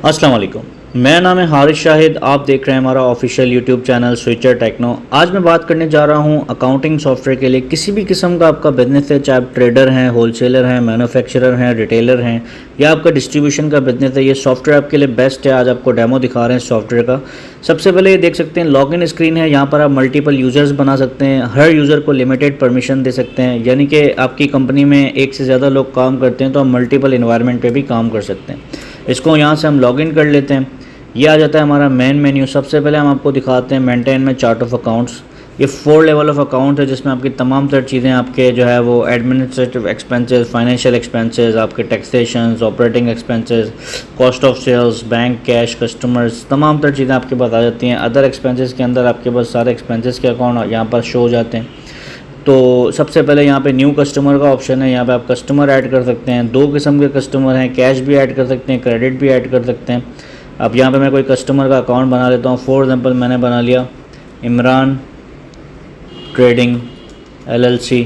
अस्सलाम वालेकुम। मेरा नाम है हारिस शाहिद। आप देख रहे हैं हमारा official YouTube channel Switcher Techno. आज मैं बात करने जा रहा हूं अकाउंटिंग सॉफ्टवेयर के लिए। किसी भी किस्म का आपका बिजनेस है, चाहे आप ट्रेडर हैं, होलसेलर हैं, मैन्युफैक्चरर हैं, रिटेलर हैं या आपका डिस्ट्रीब्यूशन का बिजनेस है, ये सॉफ्टवेयर आपके लिए बेस्ट है। आज आपको डेमो दिखा रहे हैं सॉफ्टवेयर का। सबसे पहले ये देख सकते हैं लॉगिन स्क्रीन है। यहाँ पर आप मल्टीपल यूज़र्स बना सकते हैं। हर यूज़र को लिमिटेड परमिशन दे सकते हैं, यानी कि आपकी कंपनी में एक से ज़्यादा लोग काम करते हैं तो आप मल्टीपल इन्वायरमेंट पर भी काम कर सकते हैं। इसको यहाँ से हम लॉगिन कर लेते हैं। ये आ जाता है हमारा मेन मेन्यू। सबसे पहले हम आपको दिखाते हैं मेंटेन में चार्ट ऑफ अकाउंट्स। ये 4 लेवल ऑफ अकाउंट है जिसमें आपकी तमाम तर चीज़ें आपके जो है वो एडमिनिस्ट्रेटिव एक्सपेंसेस, फाइनेंशियल एक्सपेंसेस, आपके taxations, operating expenses, cost of sales, bank cash, customers, तमाम तर चीज़ें आपके पास आ जाती हैं। अदर एक्सपेंसेस के अंदर आपके पास सारे एक्सपेंसेस के अकाउंट यहाँ पर शो हो जाते हैं। तो सबसे पहले यहाँ पे न्यू कस्टमर का ऑप्शन है। यहाँ पे आप कस्टमर ऐड कर सकते हैं। 2 किस्म के कस्टमर हैं, कैश भी ऐड कर सकते हैं, क्रेडिट भी ऐड कर सकते हैं। अब यहाँ पे मैं कोई कस्टमर का अकाउंट बना लेता हूँ। फॉर एग्जांपल मैंने बना लिया इमरान ट्रेडिंग LLC।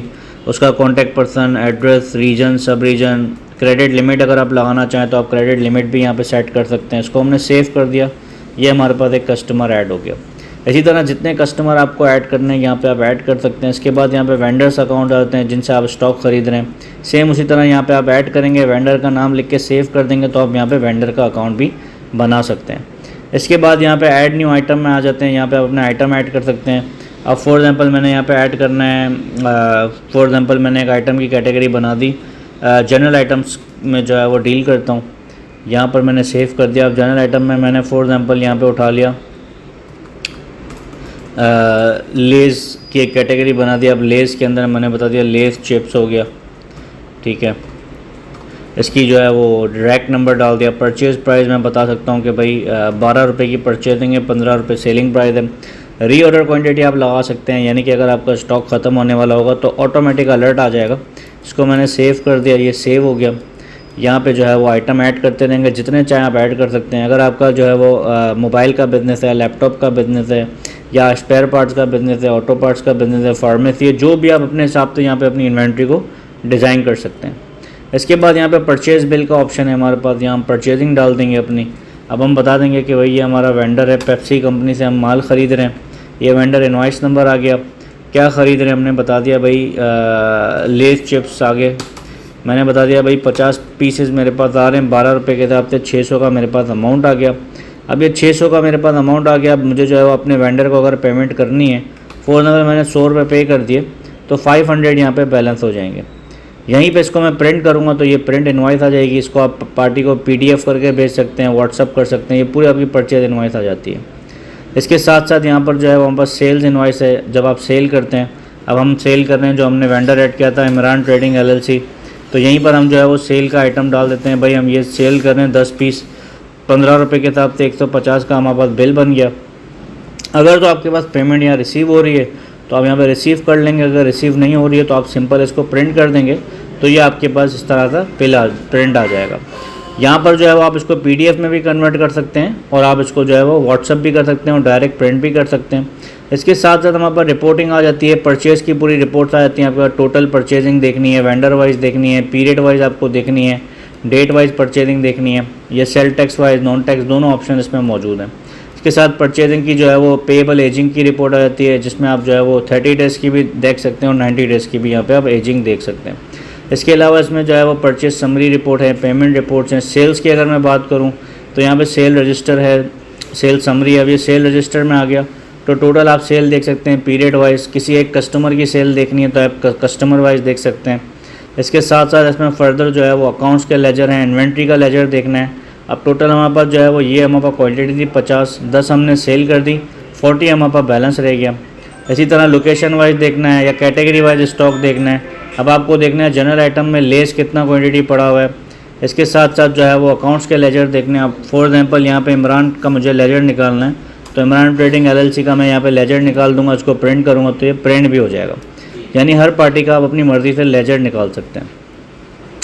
उसका कॉन्टैक्ट पर्सन, एड्रेस, रीजन, सब रीजन, क्रेडिट लिमिट अगर आप लगाना चाहें तो आप क्रेडिट लिमिट भी यहाँ पे सेट कर सकते हैं। इसको हमने सेव कर दिया। ये हमारे पास एक कस्टमर ऐड हो गया। इसी तरह जितने कस्टमर आपको ऐड करने हैं यहाँ पे आप ऐड कर सकते हैं। इसके बाद यहाँ पे वेंडर्स अकाउंट आते हैं जिनसे आप स्टॉक ख़रीद रहे हैं। सेम उसी तरह यहाँ पे आप ऐड करेंगे, वेंडर का नाम लिख के सेव कर देंगे तो आप यहाँ पे वेंडर का अकाउंट भी बना सकते हैं। इसके बाद यहाँ पे ऐड न्यू आइटम में आ जाते हैं। यहाँ पे आप अपने आइटम ऐड कर सकते हैं। अब फॉर एग्जांपल मैंने यहाँ पे ऐड करना है, फॉर एग्जांपल मैंने एक आइटम की कैटेगरी बना दी। जनरल आइटम्स में जो है वो डील करता हूँ। यहाँ पर मैंने सेव कर दिया। अब जनरल आइटम में मैंने फॉर एग्जांपल यहाँ पे उठा लिया लेज़ की एक कैटेगरी बना दिया। अब लेज़ के अंदर मैंने बता दिया लेज़ चिप्स हो गया, ठीक है। इसकी जो है वो डायरेक्ट नंबर डाल दिया। परचेज़ प्राइस मैं बता सकता हूँ कि भाई 12 रुपये की परचेजिंग है, 15 रुपये सेलिंग प्राइस है। रीऑर्डर क्वांटिटी आप लगा सकते हैं, यानी कि अगर आपका स्टॉक ख़त्म होने वाला होगा तो ऑटोमेटिक अलर्ट आ जाएगा। इसको मैंने सेव कर दिया, ये सेव हो गया। यहाँ पे जो है वो आइटम ऐड करते रहेंगे, जितने चाहें आप ऐड कर सकते हैं। अगर आपका जो है वो मोबाइल का बिज़नेस है, लैपटॉप का बिज़नेस है या स्पेयर पार्ट्स का बिज़नेस है, ऑटो पार्ट्स का बिज़नेस है, फार्मेसी है, जो भी आप अपने हिसाब से यहाँ पे अपनी इन्वेंट्री को डिज़ाइन कर सकते हैं। इसके बाद यहाँ पे परचेज़ बिल का ऑप्शन है हमारे पास। यहाँ हम परचेजिंग डाल देंगे अपनी। अब हम बता देंगे कि भाई ये हमारा वेंडर है, पेप्सी कंपनी से हम माल ख़रीद रहे हैं। ये वेंडर इनवॉइस नंबर आ गया। क्या ख़रीद रहे हैं हमने बता दिया भाई लेज़ चिप्स आगे मैंने बता दिया भाई 50 पीसेस मेरे पास आ रहे हैं 12 रुपये के हिसाब से। 600 का मेरे पास अमाउंट आ गया। अब ये 600 का मेरे पास अमाउंट आ गया। अब मुझे जो है वो अपने वेंडर को अगर पेमेंट करनी है, फॉर एग्जाम्पल मैंने 100 रुपये पे कर दिए तो 500 यहाँ पे बैलेंस हो जाएंगे। यहीं पे इसको मैं प्रिंट करूँगा तो ये प्रिंट इनवॉइस आ जाएगी। इसको आप पार्टी को PDF करके भेज सकते हैं, व्हाट्सअप कर सकते हैं। ये पूरी आपकी परचेज इनवॉइस आ जाती है। इसके साथ साथ यहाँ पर जो है वहाँ पर सेल्स इनवॉइस है। जब आप सेल करते हैं, अब हम सेल कर रहे हैं, जो हमने वेंडर ऐड किया था इमरान ट्रेडिंग LLC, तो यहीं पर हम जो है वो सेल का आइटम डाल देते हैं। भाई हम ये सेल कर रहे हैं 10 पीस 15 रुपये के हिसाब से 150 का हमारे पास बिल बन गया। अगर तो आपके पास पेमेंट यहाँ रिसीव हो रही है तो आप यहाँ पे रिसीव कर लेंगे। अगर रिसीव नहीं हो रही है तो आप सिंपल इसको प्रिंट कर देंगे तो ये आपके पास इस तरह का प्रिंट आ जाएगा। यहाँ पर जो है वो आप इसको PDF में भी कन्वर्ट कर सकते हैं और आप इसको जो है वो व्हाट्सअप भी कर सकते हैं और डायरेक्ट प्रिंट भी कर सकते हैं। इसके साथ साथ हमारे पास रिपोर्टिंग आ जाती है। परचेज़ की पूरी रिपोर्ट्स आ जाती हैं। आपका टोटल परचेजिंग देखनी है, वेंडर वाइज देखनी है, पीरियड वाइज आपको देखनी है, डेट वाइज परचेजिंग देखनी है। ये sale tax wise, non tax दोनों ऑप्शन इसमें मौजूद हैं। इसके साथ परचेजिंग की जो है वो पेएबल एजिंग की रिपोर्ट आ जाती है, जिसमें आप जो है वो 30 डेज़ की भी देख सकते हैं और 90 डेज़ की भी यहाँ पे आप एजिंग देख सकते हैं। इसके अलावा इसमें जो है वो परचेज समरी रिपोर्ट है, पेमेंट रिपोर्ट्स हैं। सेल्स की अगर मैं बात करूँ तो यहाँ पे सेल रजिस्टर है, सेल समरी है। अब ये सेल रजिस्टर में आ गया तो टोटल आप सेल देख सकते हैं पीरियड वाइज। किसी एक कस्टमर की सेल देखनी है तो आप कस्टमर वाइज देख सकते हैं। इसके साथ साथ इसमें फर्दर जो है वो अकाउंट्स के लेजर हैं, इन्वेंट्री का लेजर देखना है। अब टोटल हमारे पास जो है वो ये हमारे पास क्वांटिटी थी 50, 10 हमने सेल कर दी, 40 हमारे पास बैलेंस रह गया। इसी तरह लोकेशन वाइज देखना है या कैटेगरी वाइज स्टॉक देखना है। अब आपको देखना है जनरल आइटम में लेस कितना क्वांटिटी पड़ा हुआ है। इसके साथ साथ जो है वो अकाउंट्स के लेजर देखने हैं। अब फॉर एग्जांपल यहाँ पे इमरान का मुझे लेजर निकालना है तो इमरान ट्रेडिंग LLC का मैं यहाँ पे लेजर निकाल दूंगा। इसको प्रिंट करूँगा तो ये प्रिंट भी हो जाएगा। यानी हर पार्टी का आप अपनी मर्ज़ी से लेजर निकाल सकते हैं।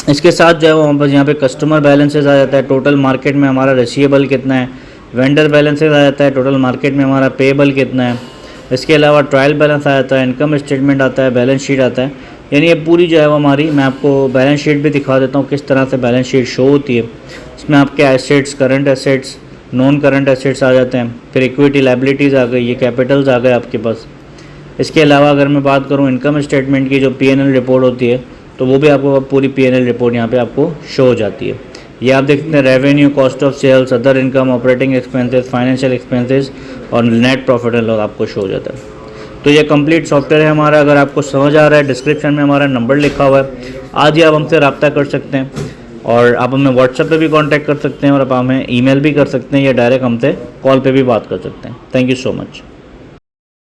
इसके साथ जो है वो बस यहाँ पे कस्टमर बैलेंसेस आ जाता है। टोटल मार्केट में हमारा रिसीवेबल कितना है, वेंडर बैलेंसेस आ जाता है, टोटल मार्केट में हमारा पेएबल कितना है। इसके अलावा ट्रायल बैलेंस आ जाता है, इनकम स्टेटमेंट आता है, बैलेंस शीट आता है। यानी ये पूरी जो है वो हमारी, मैं आपको बैलेंस शीट भी दिखा देता हूँ किस तरह से बैलेंस शीट शो होती है। इसमें आपके assets, current assets, non current assets आ जाते हैं, फिर इक्विटी लाइबिलिटीज़ आ गई, ये कैपिटल्स आ गए आपके पास। इसके अलावा अगर मैं बात करूँ इनकम स्टेटमेंट की जो P&L रिपोर्ट होती है, तो वो भी आपको पूरी P&L रिपोर्ट यहाँ पे आपको शो हो जाती है। ये आप देख सकते हैं revenue, cost of sales, other income, operating expenses, financial expenses और नेट प्रॉफिट एंड लॉस आपको शो हो जाता है। तो ये कंप्लीट सॉफ्टवेयर है हमारा। अगर आपको समझ आ रहा है, डिस्क्रिप्शन में हमारा नंबर लिखा हुआ है, आज ही आप हमसे रब्ता कर सकते हैं और आप हमें व्हाट्सएप पे भी कांटेक्ट कर सकते हैं और आप हमें ईमेल भी कर सकते हैं या डायरेक्ट हमसे कॉल पे भी बात कर सकते हैं। Thank you so much.